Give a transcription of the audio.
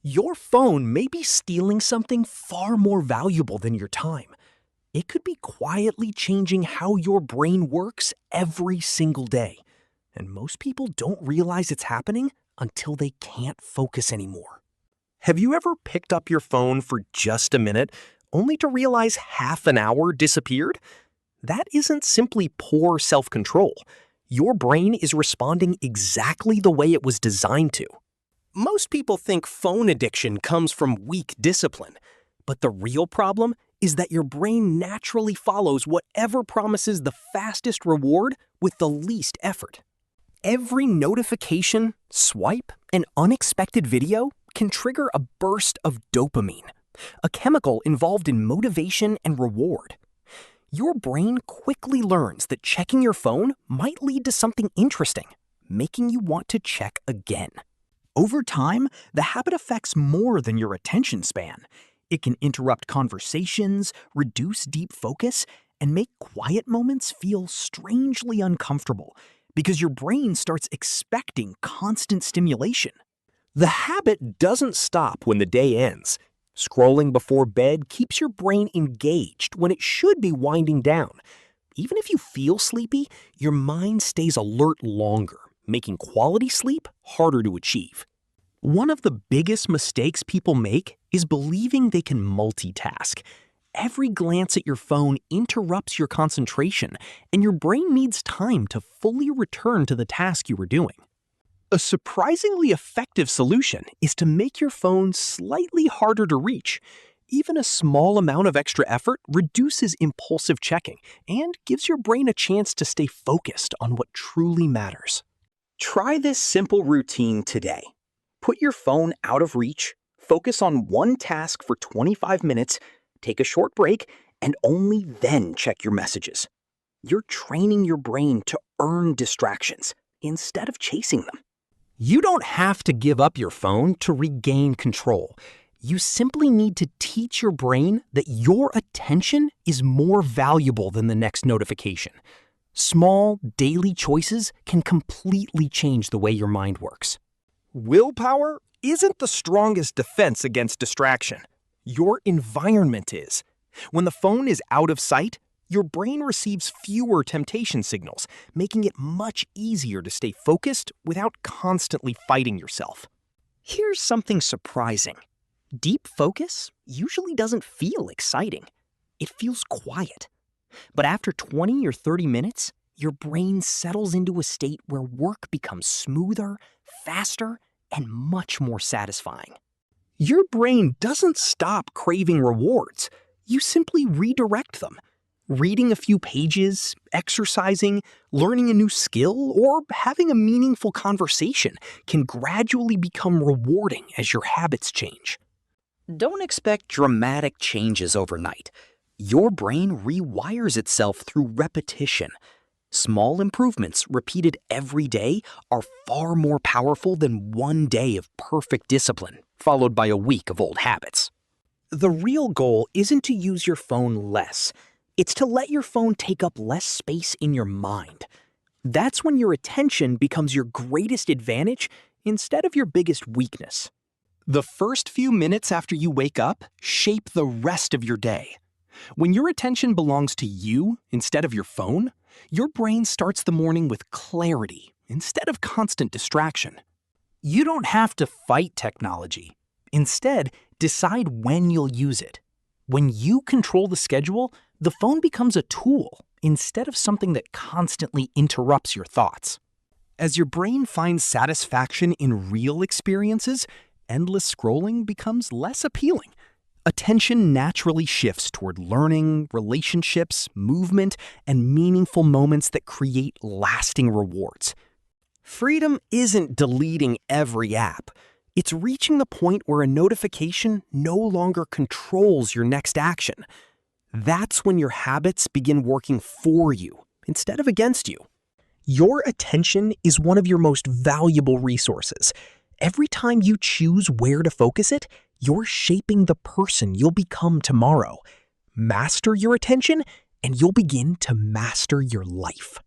Your phone may be stealing something far more valuable than your time. It could be quietly changing how your brain works every single day. And most people don't realize it's happening until they can't focus anymore. Have you ever picked up your phone for just a minute, only to realize half an hour disappeared? That isn't simply poor self-control. Your brain is responding exactly the way it was designed to. Most people think phone addiction comes from weak discipline, but the real problem is that your brain naturally follows whatever promises the fastest reward with the least effort. Every notification, swipe, and unexpected video can trigger a burst of dopamine, a chemical involved in motivation and reward. Your brain quickly learns that checking your phone might lead to something interesting, making you want to check again. Over time, the habit affects more than your attention span. It can interrupt conversations, reduce deep focus, and make quiet moments feel strangely uncomfortable because your brain starts expecting constant stimulation. The habit doesn't stop when the day ends. Scrolling before bed keeps your brain engaged when it should be winding down. Even if you feel sleepy, your mind stays alert longer, making quality sleep harder to achieve. One of the biggest mistakes people make is believing they can multitask. Every glance at your phone interrupts your concentration, and your brain needs time to fully return to the task you were doing. A surprisingly effective solution is to make your phone slightly harder to reach. Even a small amount of extra effort reduces impulsive checking and gives your brain a chance to stay focused on what truly matters. Try this simple routine today. Put your phone out of reach, focus on one task for 25 minutes, take a short break, and only then check your messages. You're training your brain to earn distractions instead of chasing them. You don't have to give up your phone to regain control. You simply need to teach your brain that your attention is more valuable than the next notification. Small, daily choices can completely change the way your mind works. Willpower isn't the strongest defense against distraction. Your environment is. When the phone is out of sight, your brain receives fewer temptation signals, making it much easier to stay focused without constantly fighting yourself. Here's something surprising. Deep focus usually doesn't feel exciting. It feels quiet. But after 20 or 30 minutes, your brain settles into a state where work becomes smoother, faster, and much more satisfying. Your brain doesn't stop craving rewards. You simply redirect them. Reading a few pages, exercising, learning a new skill, or having a meaningful conversation can gradually become rewarding as your habits change. Don't expect dramatic changes overnight. Your brain rewires itself through repetition. Small improvements repeated every day are far more powerful than one day of perfect discipline, followed by a week of old habits. The real goal isn't to use your phone less. It's to let your phone take up less space in your mind. That's when your attention becomes your greatest advantage instead of your biggest weakness. The first few minutes after you wake up shape the rest of your day. When your attention belongs to you instead of your phone, your brain starts the morning with clarity instead of constant distraction. You don't have to fight technology. Instead, decide when you'll use it. When you control the schedule, the phone becomes a tool instead of something that constantly interrupts your thoughts. As your brain finds satisfaction in real experiences, endless scrolling becomes less appealing. Attention naturally shifts toward learning, relationships, movement, and meaningful moments that create lasting rewards. Freedom isn't deleting every app. It's reaching the point where a notification no longer controls your next action. That's when your habits begin working for you instead of against you. Your attention is one of your most valuable resources. Every time you choose where to focus it, you're shaping the person you'll become tomorrow. Master your attention, and you'll begin to master your life.